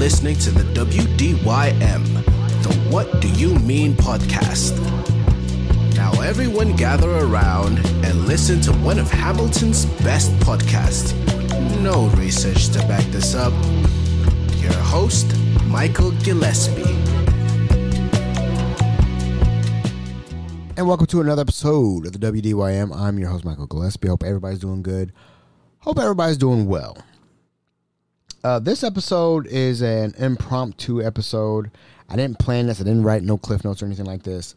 listening to the WDYM, the What Do You Mean podcast. Now everyone gather around and listen to one of Hamilton's best podcasts. No research to back this up. Your host, Michael Gillespie. And welcome to another episode of the WDYM. I'm your host, Michael Gillespie. Hope everybody's doing good. Hope everybody's doing well. This episode is an impromptu episode. I didn't plan this. I didn't write no cliff notes or anything like this.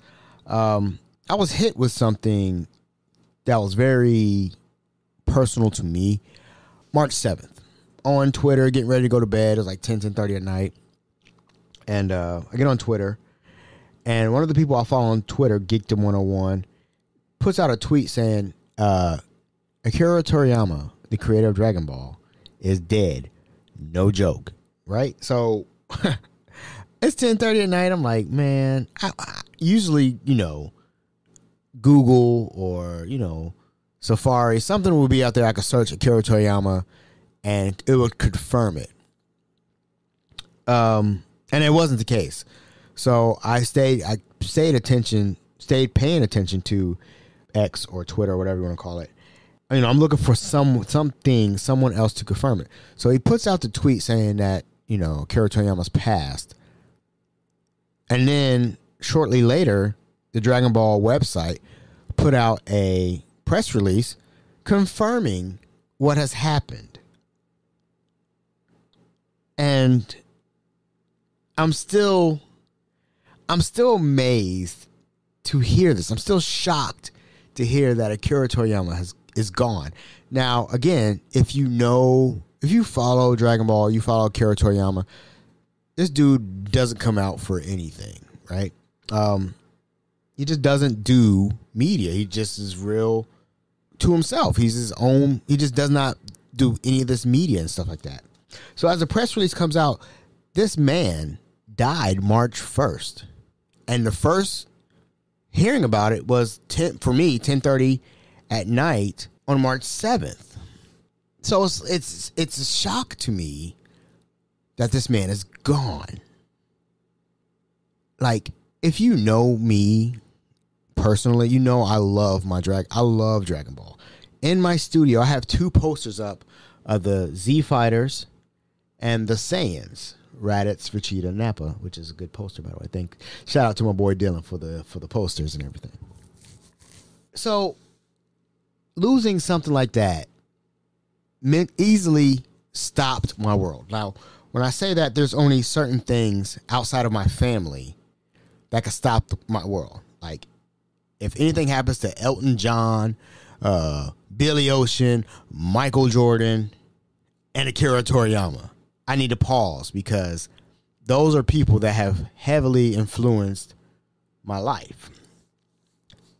I was hit with something that was very personal to me. March 7th. On Twitter, getting ready to go to bed. It was like 10:30 at night. And I get on Twitter. And one of the people I follow on Twitter, Geekdom101, puts out a tweet saying, Akira Toriyama, the creator of Dragon Ball, is dead. No joke. Right? So, it's 10:30 at night. I'm like, man, I usually, Google or, Safari, something will be out there I could search Akira Toriyama and it would confirm it. And it wasn't the case. So I stayed paying attention to X or Twitter or whatever you want to call it. I'm looking for someone else to confirm it. So he puts out the tweet saying that, Akira Toriyama's passed. And then shortly later, the Dragon Ball website put out a press release confirming what has happened. And I'm still amazed to hear this. I'm still shocked to hear that Akira Toriyama is gone. Now, again, if you follow Dragon Ball, you follow Akira Toriyama, this dude doesn't come out for anything, right? He just doesn't do media. He just is real to himself. He's his own. He just does not do any of this media and stuff like that. So as the press release comes out, this man died March 1st. And the first hearing about it was 10:30 at night on March 7th. So it's a shock to me that this man is gone. Like, if you know me personally, I love I love Dragon Ball. In my studio, I have 2 posters up of the Z Fighters and the Saiyans. Raditz, Vegeta, Nappa, which is a good poster, by the way. Shout out to my boy Dylan for the posters and everything. So, losing something like that easily stopped my world. Now, when I say that, there's only certain things outside of my family that could stop my world. Like, if anything happens to Elton John, Billy Ocean, Michael Jordan, and Akira Toriyama, I need to pause, because those are people that have heavily influenced my life.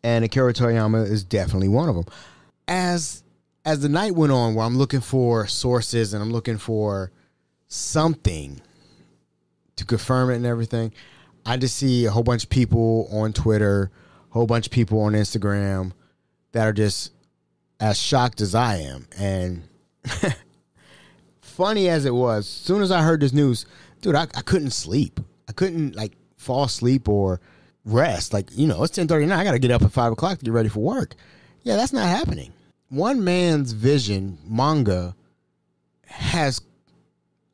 And Akira Toriyama is definitely one of them. As the night went on, where I'm looking for sources and I'm looking for something to confirm it and everything, I just see a whole bunch of people on Twitter, a whole bunch of people on Instagram that are just as shocked as I am. And funny as it was, as soon as I heard this news, dude, I couldn't sleep. I couldn't fall asleep or rest. It's 10:30 now. I got to get up at 5 o'clock to get ready for work. Yeah, that's not happening. One man's vision, manga, has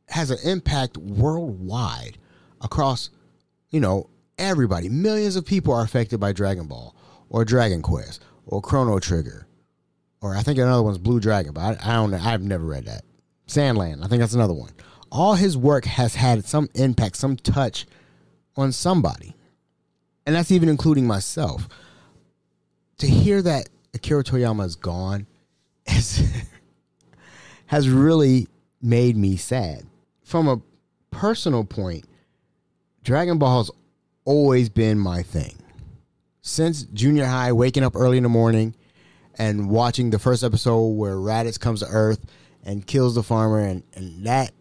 an impact worldwide across, everybody. Millions of people are affected by Dragon Ball or Dragon Quest or Chrono Trigger, or I think another one's Blue Dragon, but I don't know. I've never read that. Sandland, I think that's another one. All his work has had some impact, some touch on somebody. And that's even including myself. To hear that Akira Toriyama is gone has really made me sad. From a personal point, Dragon Ball has always been my thing. Since junior high, waking up early in the morning and watching the first episode where Raditz comes to Earth and kills the farmer, and that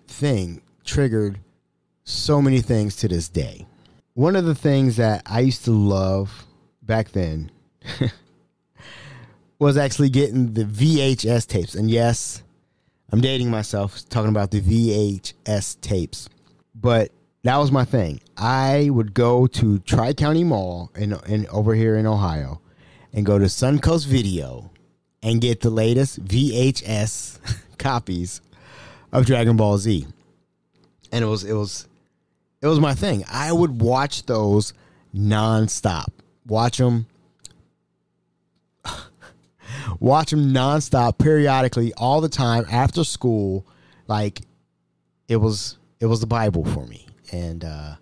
thing triggered so many things to this day. One of the things that I used to love back then was actually getting the VHS tapes. And yes, I'm dating myself talking about the VHS tapes, but that was my thing. I would go to Tri-County Mall in over here in Ohio and go to Suncoast Video and get the latest VHS copies of Dragon Ball Z. And it was my thing. I would watch those nonstop. Watch them nonstop, periodically, all the time, after school. Like, it was the Bible for me. And I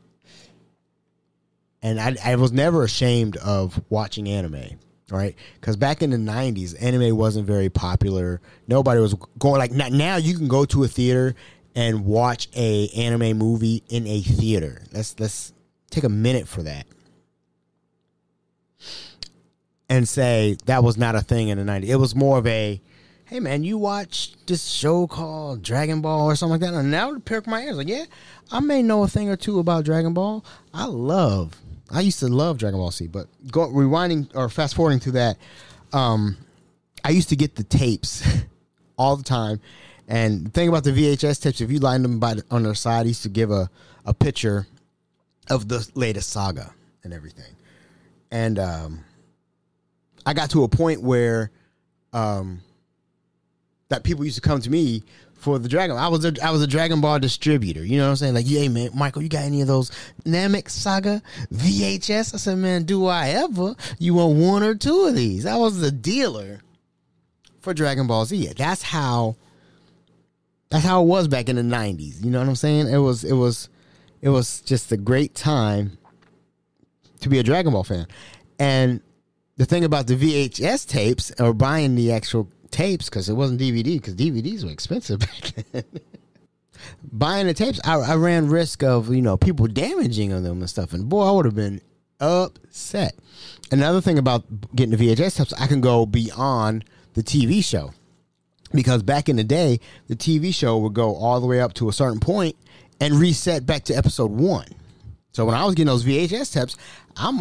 was never ashamed of watching anime, right? Because back in the 90s, anime wasn't very popular. Nobody was going, like, now you can go to a theater and watch a anime movie in a theater. Let's take a minute for that and say that was not a thing in the 90s. It was more of a, hey, man, you watch this show called Dragon Ball or something like that? And now it perked my ears. Like, yeah, I may know a thing or two about Dragon Ball. I used to love Dragon Ball Z. But rewinding or fast forwarding to that, I used to get the tapes all the time. And the thing about the VHS tapes, if you line them on their side, I used to give a picture of the latest saga and everything. And I got to a point where that people used to come to me for the Dragon. I was a Dragon Ball distributor. You know what I'm saying? Like, hey, man, Michael, you got any of those Namek Saga VHS? I said, man, do I ever? You want one or two of these? I was the dealer for Dragon Ball Z. That's how it was back in the 90s. You know what I'm saying? It was just a great time to be a Dragon Ball fan. And the thing about the VHS tapes, or buying the actual tapes, because it wasn't DVD, because DVDs were expensive back then. Buying the tapes, I ran risk of, people damaging them and stuff. And boy, I would have been upset. Another thing about getting the VHS tapes, I can go beyond the TV show. Because back in the day, the TV show would go all the way up to a certain point and reset back to episode 1. So when I was getting those VHS tapes, I'm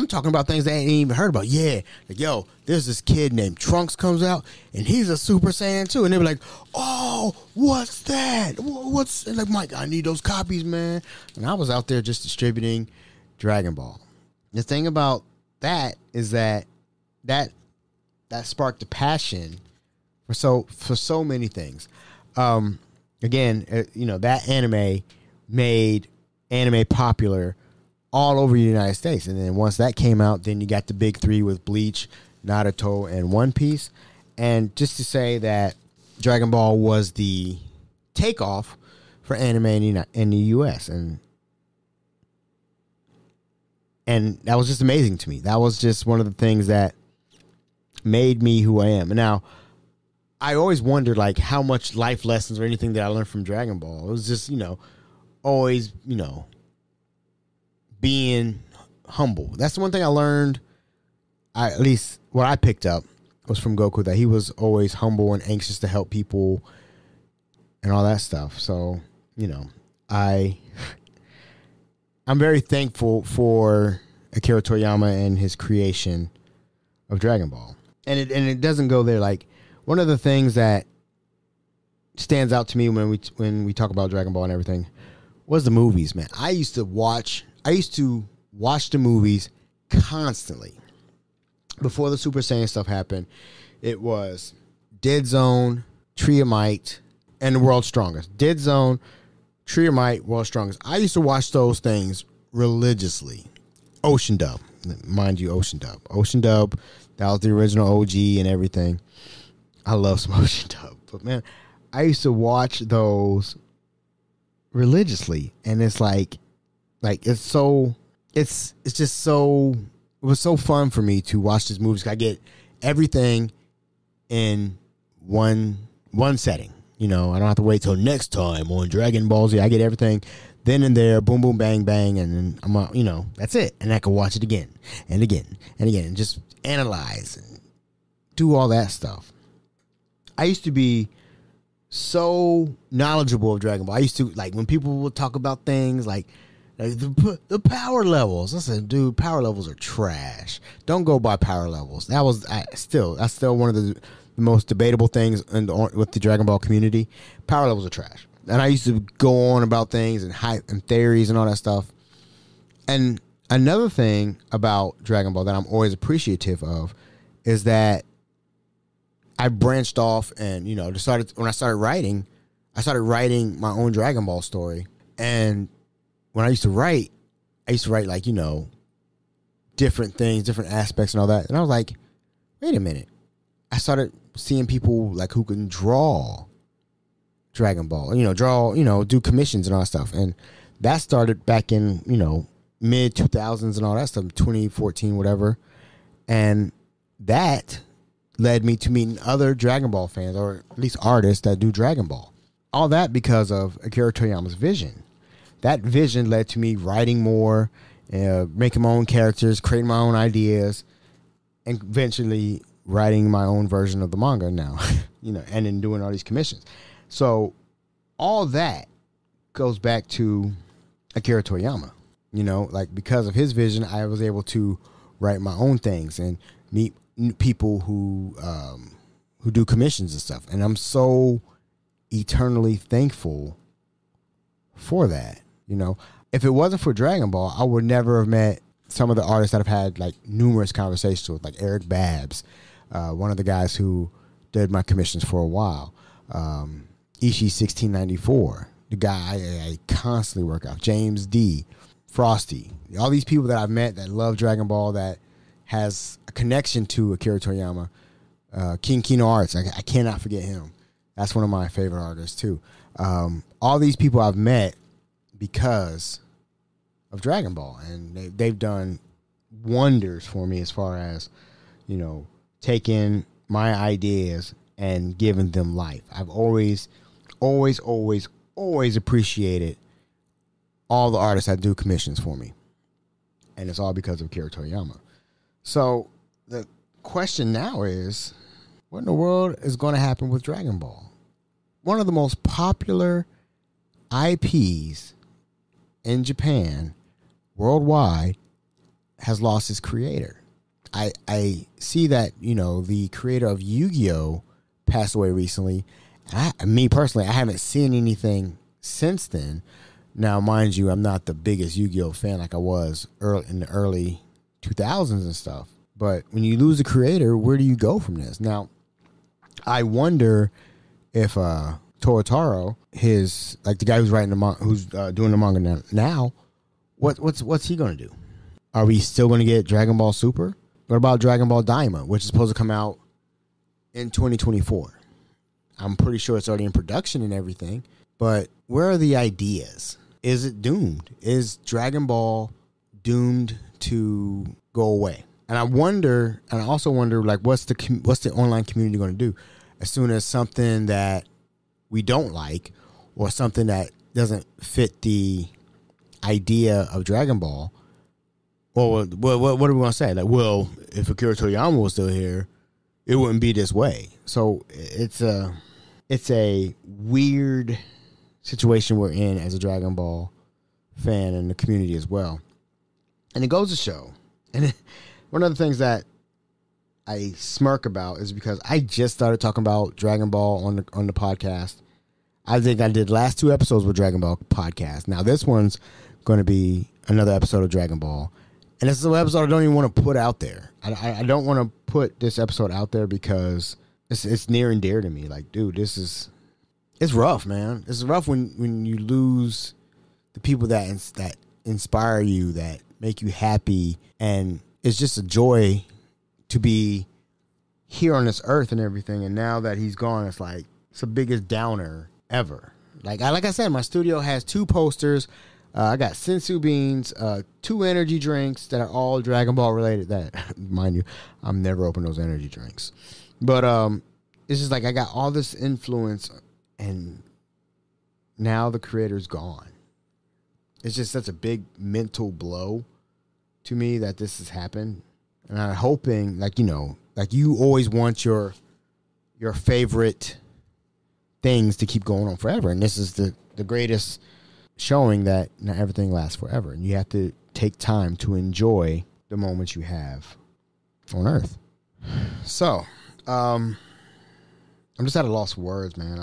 talking about things they ain't even heard about. Yeah, like, yo, there's this kid named Trunks comes out, and he's a Super Saiyan too. And they were like, oh, what's that? What's, and like, Mike, I need those copies, man. And I was out there just distributing Dragon Ball. The thing about that is that sparked a passion for so many things. Again, that anime made anime popular all over the United States. And then once that came out, then you got the big three with Bleach, Naruto, and One Piece. And just to say that Dragon Ball was the takeoff for anime in the U.S. And that was just amazing to me. That was just one of the things that made me who I am. And now, I always wondered, like, how much life lessons or anything that I learned from Dragon Ball. It was just, always, being humble. That's the one thing I learned, at least what I picked up, was from Goku, that he was always humble and anxious to help people and all that stuff. So, I'm very thankful for Akira Toriyama and his creation of Dragon Ball. And it doesn't go there. Like, one of the things that stands out to me when we talk about Dragon Ball and everything was the movies, man. I used to watch the movies constantly. Before the Super Saiyan stuff happened, it was Dead Zone, Tree of Might, and the World's Strongest. Dead Zone, Tree of Might, World's Strongest. I used to watch those things religiously. Ocean Dub. Mind you, Ocean Dub. Ocean Dub, that was the original OG and everything. I love some Ocean Dub. But, man, I used to watch those religiously. And it's like it's just so, it was so fun for me to watch these movies. I get everything in one setting. I don't have to wait till next time on Dragon Ball Z. I get everything then and there, boom, boom, bang, bang, and then I'm out, that's it. And I can watch it again and again and again and just analyze and do all that stuff. I used to be so knowledgeable of Dragon Ball. I used to, like, when people would talk about things like the power levels. I said, dude, power levels are trash. Don't go by power levels. That's still one of the most debatable things with the Dragon Ball community. Power levels are trash. And I used to go on about things and hype and theories and all that stuff. And another thing about Dragon Ball that I'm always appreciative of is that I branched off and, when I started writing my own Dragon Ball story. And when I used to write like, different things, different aspects and all that. And I was like, wait a minute. I started seeing people like who can draw Dragon Ball, do commissions and all that stuff. And that started back in, mid 2000s and all that stuff, 2014, whatever. And that led me to meeting other Dragon Ball fans, or at least artists that do Dragon Ball. All that because of Akira Toriyama's vision. That vision led to me writing more, making my own characters, creating my own ideas, and eventually writing my own version of the manga now, and then doing all these commissions. So all that goes back to Akira Toriyama. Because of his vision, I was able to write my own things and meet people who do commissions and stuff. And I'm so eternally thankful for that. If it wasn't for Dragon Ball, I would never have met some of the artists that I've had like numerous conversations with, like Eric Babs, one of the guys who did my commissions for a while. Ishii 1694, the guy I constantly work out. James D, Frosty, all these people that I've met that love Dragon Ball, that has a connection to Akira Toriyama. King Kino Arts, I cannot forget him. That's one of my favorite artists too. All these people I've met because of Dragon Ball, and they've done wonders for me as far as, taking my ideas and giving them life. I've always appreciated all the artists that do commissions for me, and it's all because of Akira Toriyama. So the question now is, what in the world is going to happen with Dragon Ball? One of the most popular IPs in Japan, worldwide, has lost its creator. I see that, the creator of Yu-Gi-Oh! Passed away recently. Me personally, I haven't seen anything since then. Now, mind you, I'm not the biggest Yu-Gi-Oh! Fan like I was in the early 2000s and stuff. But when you lose a creator, where do you go from this? Now, I wonder if Torotaro, the guy who's writing who's doing the manga now, what's he gonna do? Are we still gonna get Dragon Ball Super? What about Dragon Ball Daima, which is supposed to come out in 2024? I'm pretty sure it's already in production and everything. But where are the ideas? Is it doomed? Is Dragon Ball doomed to go away? And I also wonder, what's the online community going to do as soon as something that we don't like or something that doesn't fit the idea of Dragon Ball? Or what do we want to say? If Akira Toriyama was still here, it wouldn't be this way. So it's a weird situation we're in as a Dragon Ball fan and the community as well. And it goes to show, and one of the things that I smirk about is because I just started talking about Dragon Ball on the podcast. I think I did last 2 episodes with Dragon Ball podcast. Now this one's going to be another episode of Dragon Ball. And this is an episode I don't even want to put out there. I don't want to put this episode out there because it's near and dear to me. Dude, it's rough, man. It's rough when you lose the people that inspire you, that make you happy, and it's just a joy to be here on this earth and everything. And now that he's gone, it's the biggest downer ever. Like I said, my studio has 2 posters. I got sensu beans, 2 energy drinks that are all Dragon Ball related. That, mind you, I'm never open those energy drinks. But it's just I got all this influence, and now the creator's gone. It's just such a big mental blow to me that this has happened. And I'm hoping, you always want your favorite things to keep going on forever. And this is the greatest showing that not everything lasts forever, and you have to take time to enjoy the moments you have on Earth. So, I'm just at a loss for words, man.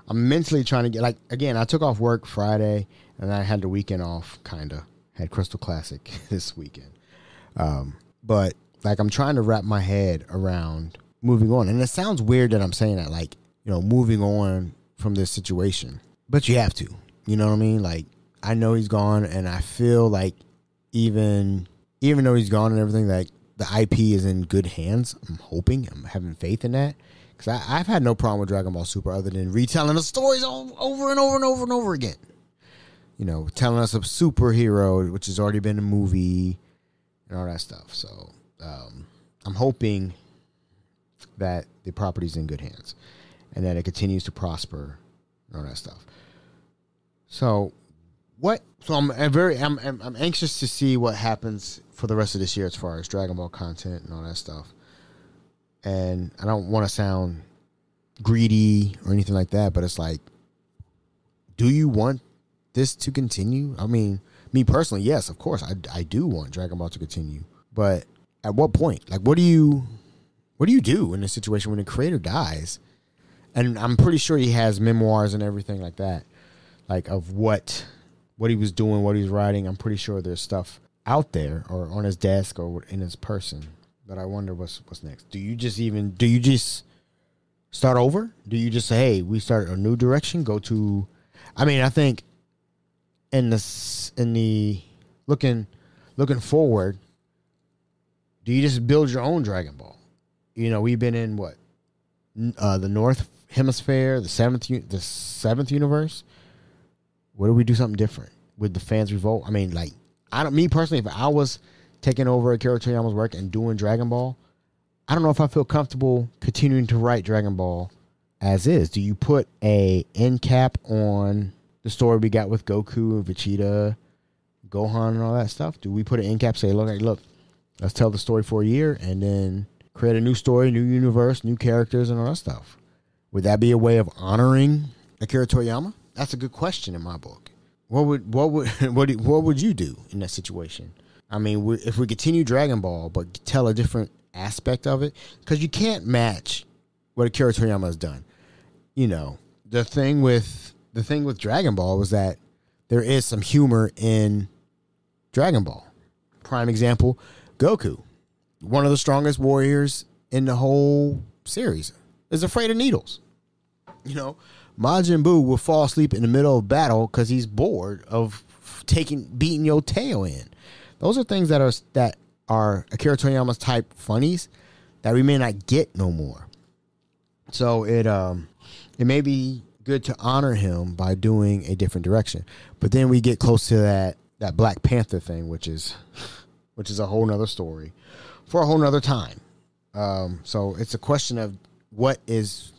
I'm mentally trying to get, like, again, I took off work Friday and I had the weekend off, kind of. Had Crystal Classic this weekend. But like, I'm trying to wrap my head around moving on. And it sounds weird that I'm saying that, like, moving on from this situation, but you have to, you know what I mean? Like, I know he's gone, and I feel like even though he's gone and everything, like, the IP is in good hands. I'm having faith in that, because I've had no problem with Dragon Ball Super other than retelling the stories over and over and over and over again. Telling us a superhero, which has already been a movie and all that stuff. So I'm hoping that the property's in good hands and that it continues to prosper and all that stuff. So I'm anxious to see what happens for the rest of this year as far as Dragon Ball content and all that stuff. And I don't want to sound greedy or anything like that, but it's like, do you want this to continue? I mean, me personally, yes, of course, I do want Dragon Ball to continue. But at what point? Like, what do you do in a situation when the creator dies? And I'm pretty sure he has memoirs and everything like that, like, of what he was doing, what he was writing. I'm pretty sure there's stuff out there or on his desk or in his person. But I wonder what's next. Do you just start over? Do you just say, hey, we start a new direction? I think in the looking forward, do you just build your own Dragon Ball? We've been in the North Hemisphere, the seventh universe. What do we do something different with the fans revolt? I mean, like, me personally, if I was taking over Akira Toriyama's work and doing Dragon Ball, I don't know if I feel comfortable continuing to write Dragon Ball as is. Do you put a end cap on the story we got with Goku and Vegeta, Gohan, and all that stuff? Do we put an end cap, say, look, let's tell the story for a year and then create a new story, new universe, new characters, and all that stuff? Would that be a way of honoring Akira Toriyama? That's a good question in my book. What would you do in that situation? I mean, if we continue Dragon Ball but tell a different aspect of it, because you can't match what Akira Toriyama has done. The thing with Dragon Ball was that there is some humor in Dragon Ball. Prime example, Goku, one of the strongest warriors in the whole series, is afraid of needles. Majin Buu will fall asleep in the middle of battle because he's bored of beating your tail in. Those are things that are Akira Toriyama's type funnies that we may not get no more. So it may be good to honor him by doing a different direction. But then we get close to that Black Panther thing, which is a whole nother story for a whole nother time. So it's a question of what is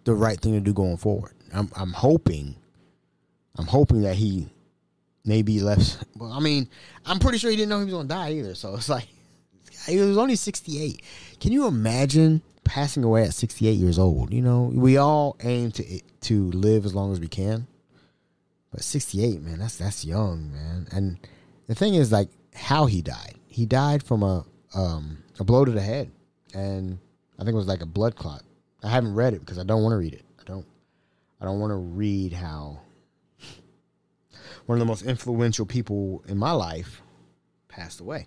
the right thing to do going forward. I'm hoping that he maybe left. Well, I mean, I'm pretty sure he didn't know he was going to die either. So it's like, he was only 68. Can you imagine passing away at 68 years old? We all aim to live as long as we can. But 68, man, that's young, man. And the thing is, like, how he died. He died from a blow to the head. And I think it was like a blood clot. I haven't read it because I don't want to read it. I don't want to read how one of the most influential people in my life passed away.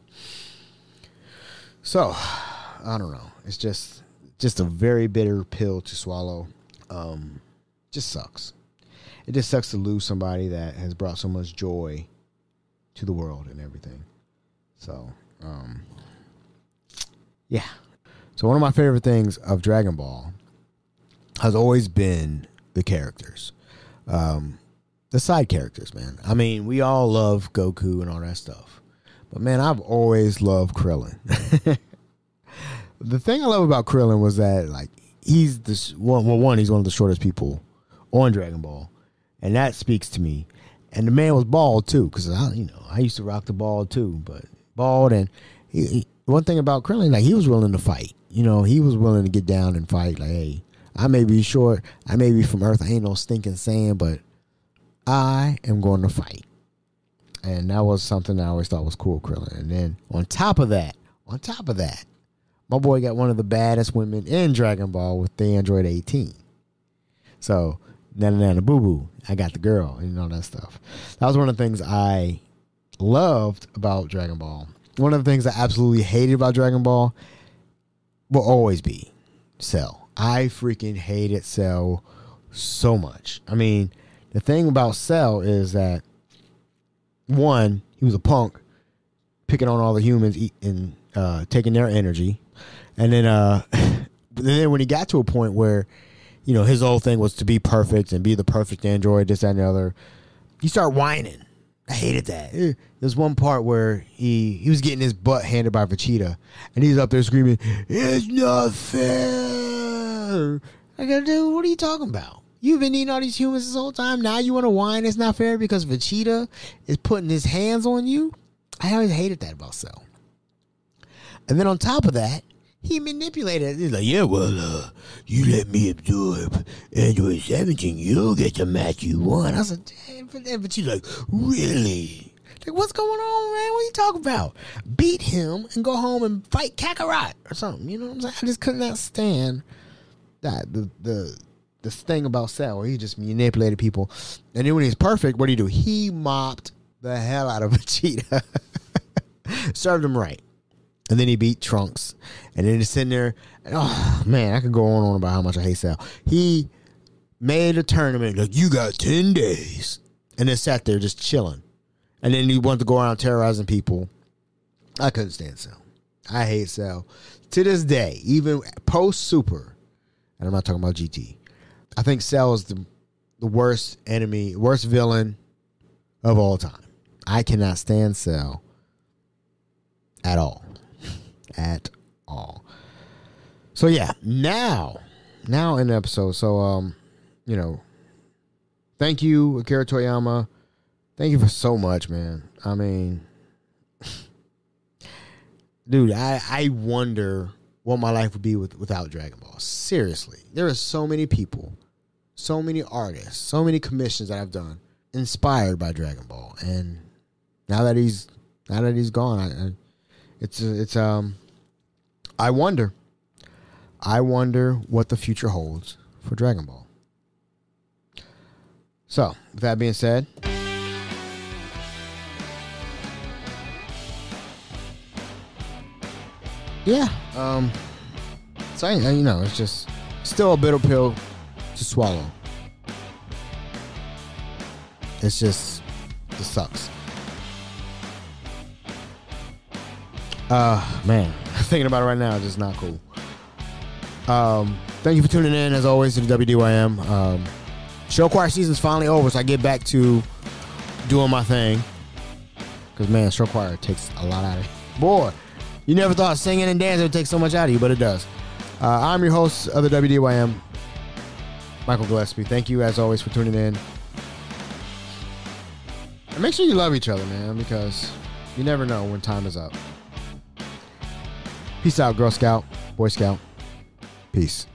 So, I don't know. It's just a very bitter pill to swallow. Just sucks. It just sucks to lose somebody that has brought so much joy to the world and everything. So, yeah. So one of my favorite things of Dragon Ball has always been the characters. The side characters, man. I mean, we all love Goku and all that stuff. But, man, I've always loved Krillin. The thing I love about Krillin was that, like, he's he's one of the shortest people on Dragon Ball. And that speaks to me. And the man was bald, too, because, I used to rock the bald, too. But bald, and one thing about Krillin, like, he was willing to fight. He was willing to get down and fight. Like, hey, I may be short, I may be from Earth, I ain't no stinking sand, but I am going to fight. And that was something I always thought was cool, Krillin. And then on top of that, My boy got one of the baddest women in Dragon Ball with the Android 18. So, nana boo boo, I got the girl and all that stuff. That was one of the things I loved about Dragon Ball. One of the things I absolutely hated about Dragon Ball will always be Cell. I freaking hated Cell so much. I mean, the thing about Cell is that, one, he was a punk, picking on all the humans and taking their energy. And then when he got to a point where, you know, his whole thing was to be perfect and be the perfect android, this, that, and the other, he started whining. I hated that. There's one part where he was getting his butt handed by Vegeta, and he's up there screaming, "It's not fair!" I go, dude, what are you talking about? You've been eating all these humans this whole time. Now you want to whine it's not fair because Vegeta is putting his hands on you? I always hated that about Cell. And then on top of that, he manipulated it. He's like, yeah, well, you let me absorb Android 17, you'll get the match you want. I said, damn, but she's like, really? Like, what's going on, man? What are you talking about? Beat him and go home and fight Kakarot or something. You know what I'm saying? I just could not stand that the thing about Cell where he just manipulated people. And then when he's perfect, what do? He mopped the hell out of Vegeta. Served him right. And then he beat Trunks. And then he's sitting there. And, oh, man, I could go on and on about how much I hate Cell. He made a tournament. Like, you got 10 days. And then sat there just chilling. And then he wanted to go around terrorizing people. I couldn't stand Cell. I hate Cell. To this day, even post-Super, and I'm not talking about GT, I think Cell is the worst enemy, worst villain of all time. I cannot stand Cell at all. At all. So yeah, now in the episode. So you know, thank you, Akira Toriyama. Thank you for so much, man. I mean, dude, I wonder what my life would be without Dragon Ball. Seriously, there are so many people, so many artists, so many commissions that I've done inspired by Dragon Ball, and now that he's gone, I wonder what the future holds for Dragon Ball. So, with that being said, yeah, so you know, it's just still a bitter pill to swallow. It sucks. Man, thinking about it right now is just not cool. Thank you for tuning in, as always, to the WDYM. Show choir season's finally over, so I get back to doing my thing. Because, man, show choir takes a lot out of you. Boy, you never thought singing and dancing would take so much out of you, but it does. I'm your host of the WDYM, Michael Gillespie. Thank you, as always, for tuning in. And make sure you love each other, man, because you never know when time is up. Peace out, Girl Scout, Boy Scout. Peace.